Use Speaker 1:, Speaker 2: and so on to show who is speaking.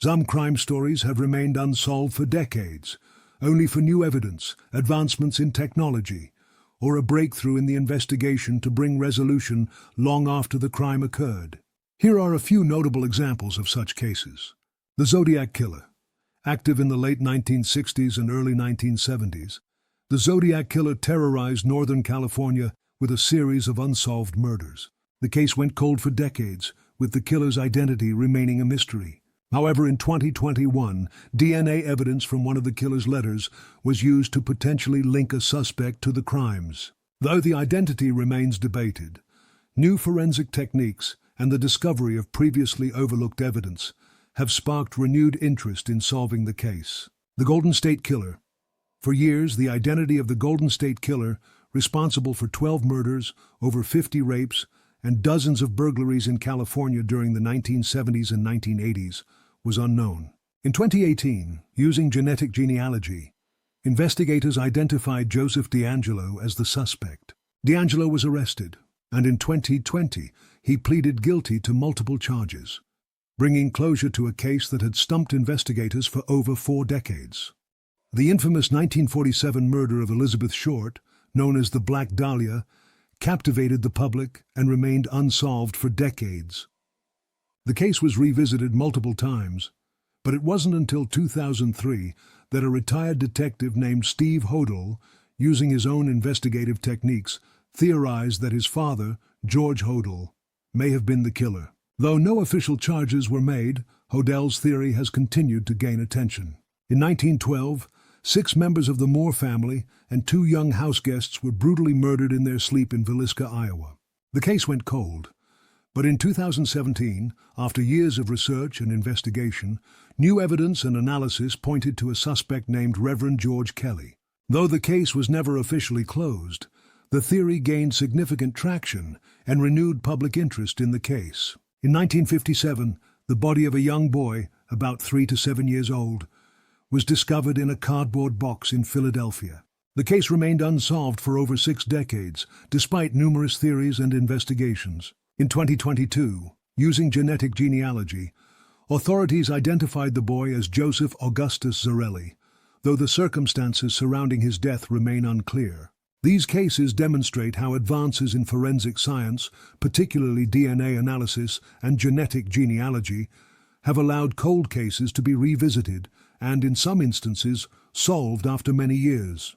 Speaker 1: Some crime stories have remained unsolved for decades, only for new evidence, advancements in technology, or a breakthrough in the investigation to bring resolution long after the crime occurred. Here are a few notable examples of such cases. The Zodiac Killer. Active in the late 1960s and early 1970s, the Zodiac Killer terrorized Northern California with a series of unsolved murders. The case went cold for decades, with the killer's identity remaining a mystery. However, in 2021, DNA evidence from one of the killer's letters was used to potentially link a suspect to the crimes. Though the identity remains debated, new forensic techniques and the discovery of previously overlooked evidence have sparked renewed interest in solving the case. The Golden State Killer. For years, the identity of the Golden State Killer, responsible for 12 murders, over 50 rapes, and dozens of burglaries in California during the 1970s and 1980s, was unknown. In 2018, using genetic genealogy, investigators identified Joseph DeAngelo as the suspect. DeAngelo was arrested, and in 2020, he pleaded guilty to multiple charges, bringing closure to a case that had stumped investigators for over 4 decades. The infamous 1947 murder of Elizabeth Short, known as the Black Dahlia, captivated the public and remained unsolved for decades. The case was revisited multiple times, but it wasn't until 2003 that a retired detective named Steve Hodel, using his own investigative techniques, theorized that his father, George Hodel, may have been the killer. Though no official charges were made, Hodel's theory has continued to gain attention. In 1912, 6 members of the Moore family and 2 young houseguests were brutally murdered in their sleep in Villisca, Iowa. The case went cold, but in 2017, after years of research and investigation, new evidence and analysis pointed to a suspect named Reverend George Kelly. Though the case was never officially closed, the theory gained significant traction and renewed public interest in the case. In 1957, the body of a young boy, about 3 to 7 years old, was discovered in a cardboard box in Philadelphia. The case remained unsolved for over 6 decades, despite numerous theories and investigations. In 2022, using genetic genealogy, authorities identified the boy as Joseph Augustus Zarelli, though the circumstances surrounding his death remain unclear. These cases demonstrate how advances in forensic science, particularly DNA analysis and genetic genealogy, have allowed cold cases to be revisited and, in some instances, solved after many years.